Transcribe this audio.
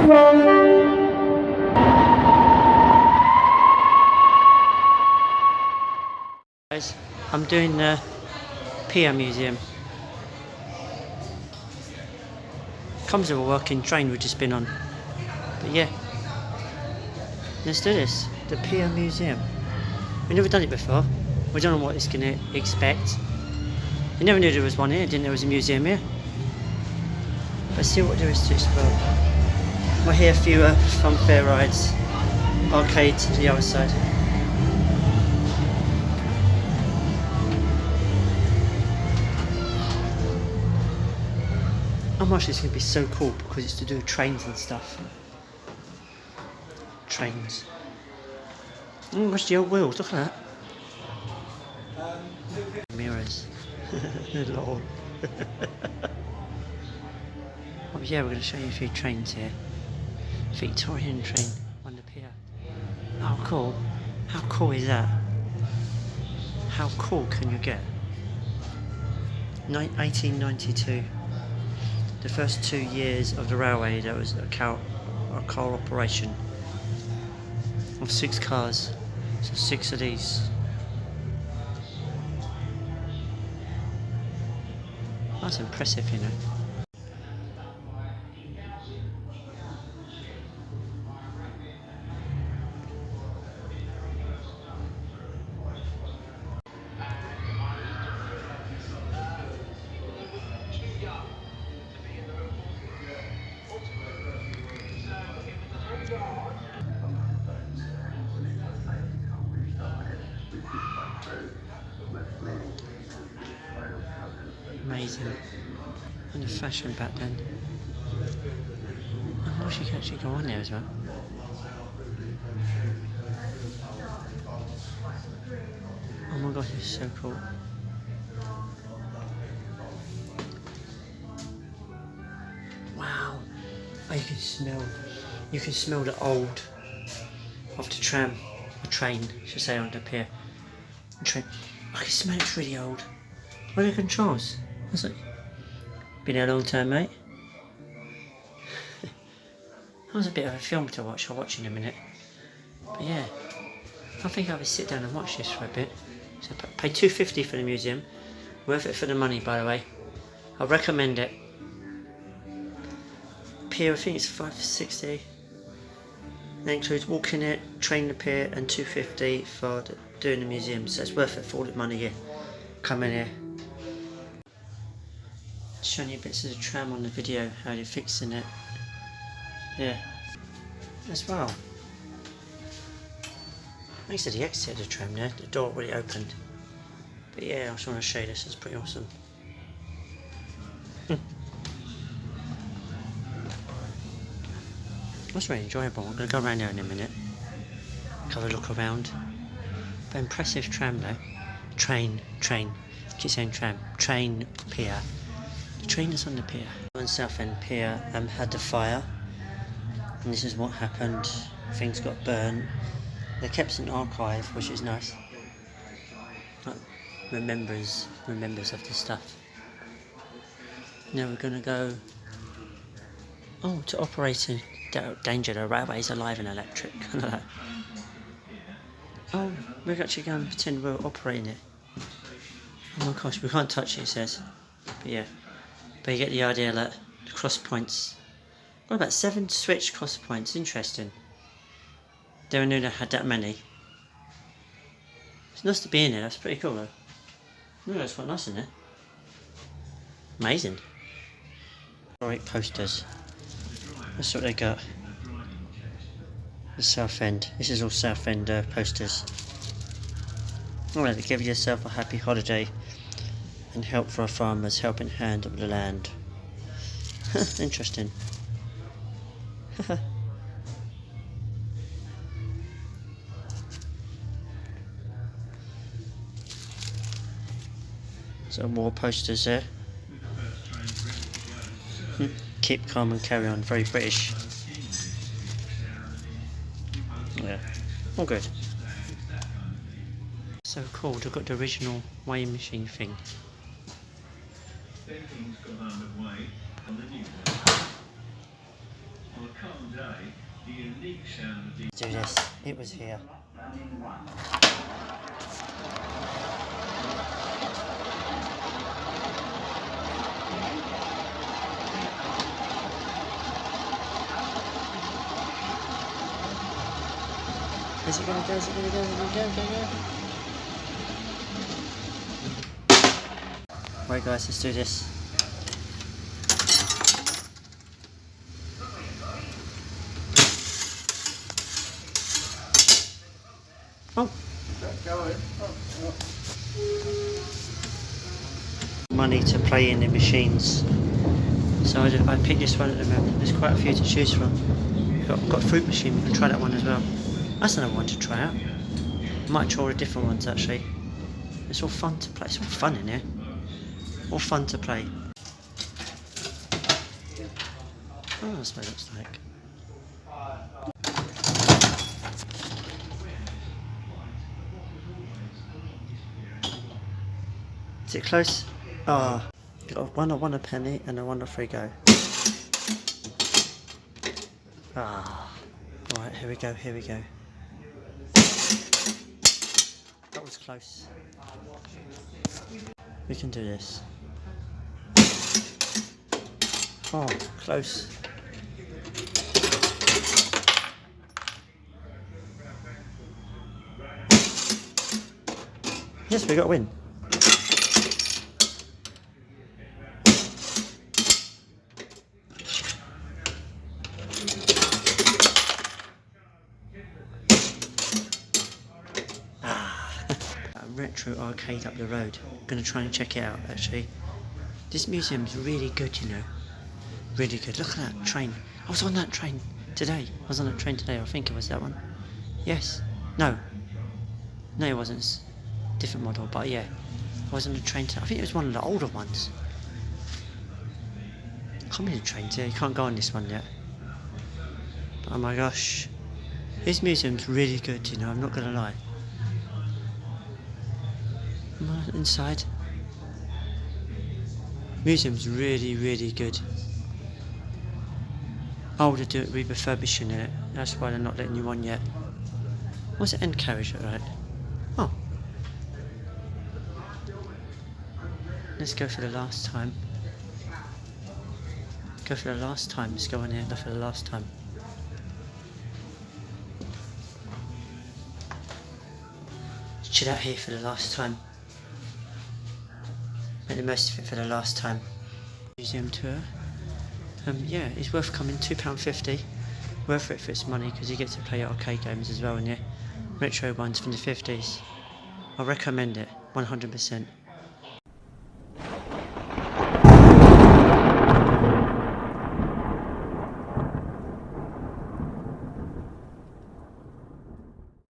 Guys, I'm doing the Pier Museum. Comes with a working train we've just been on. But yeah, let's do this. The Pier Museum. We've never done it before. We don't know what it's going to expect. I never knew there was one here. I didn't know there was a museum here. Let's see what there is to explore. We'll hear a few fun fair rides. Arcade to the other side. I'm actually it's going to be so cool because it's to do with trains and stuff. Trains. Oh, what's the old wheels? Look at that. Mirrors. Lol. Oh yeah, we're going to show you a few trains here. Victorian train on the pier. Oh cool. How cool is that? How cool can you get? 1892. The first 2 years of the railway, there was a car operation of 6 cars. So 6 of these. That's impressive, you know. Amazing. And the fashion back then. Oh, she can actually go on there as well. Oh my god, this is so cool. Wow. Oh, you can smell the old of the tram, or train, I should say, on the pier. Train. I can smell it's really old. What are the controls? What's it? Been here a long time, mate. That was a bit of a film to watch. I'll watch in a minute. But yeah, I think I'll sit down and watch this for a bit. So pay $2.50 for the museum. Worth it for the money, by the way. I recommend it. Pier, I think it's $5.60. That includes walking it, train the pier, and $2.50 for doing the museum. So it's worth it for all the money here. Come in here. Showing you bits of the tram on the video, how they're fixing it. Yeah, as well. Next to the exit of the tram there, the door already opened. But yeah, I just want to show you this, it's pretty awesome. That's really enjoyable. I'm going to go around there in a minute. Have a look around. But impressive tram though. Train. Keep saying tram. Train pier. The train is on the pier. On Southend Pier had the fire. And this is what happened. Things got burnt. They kept an archive, which is nice. Like, remembers of the stuff. Now we're going to go to operating danger. The railway is alive and electric. Oh, we're actually going to pretend we're operating it. Oh my gosh, we can't touch it, it says. But yeah, but you get the idea that the cross points. Got about 7 switch cross points. Interesting. Never knew they had that many. It's nice to be in there. That's pretty cool though. No, that's quite nice in there. Amazing. Alright, posters. That's what they got. The Southend. This is all Southend posters. Alright, to give yourself a happy holiday and help for a farmer's helping hand of the land. Interesting. Some more posters there. Keep calm and carry on. Very British. Yeah, all good. So cool, they've got the original weighing machine thing. Let's do this. It was here. Is it gonna go? Is it gonna go? Is it gonna go? Right guys, let's do this. Oh! Money to play in the machines. So I picked this one at the moment. There's quite a few to choose from. Got a fruit machine, we can try that one as well. That's another one to try out. Might try all the different ones actually. It's all fun to play. It's all fun in here. All fun to play. Oh, that's what it looks like. Is it close? Ah, got one I want a penny and I want a free go. Ah, right, here we go, here we go. That was close. We can do this. Oh, close. Yes, we got a win. Retro arcade up the road. I'm going to try and check it out actually. This museum's really good, you know. Really good. Look at that train. I was on that train today. I think it was that one. Yes. No. No, it wasn't. It's a different model, but yeah. I was on the train today. I think it was one of the older ones. How many trains here? You can't go on this one yet. Oh my gosh. This museum's really good, you know, I'm not going to lie. Inside. Museum's really, really good. Oh, they're doing refurbishing it. That's why they're not letting you on yet. What's the end carriage look like? Oh. Let's go for the last time. Go for the last time. Let's go in here. Go for the last time. Let's chill out here for the last time. Make the most of it for the last time. Museum tour. Yeah, it's worth coming. £2.50. Worth it for its money because you get to play arcade games as well, and yeah, retro ones from the 50s. I recommend it 100%.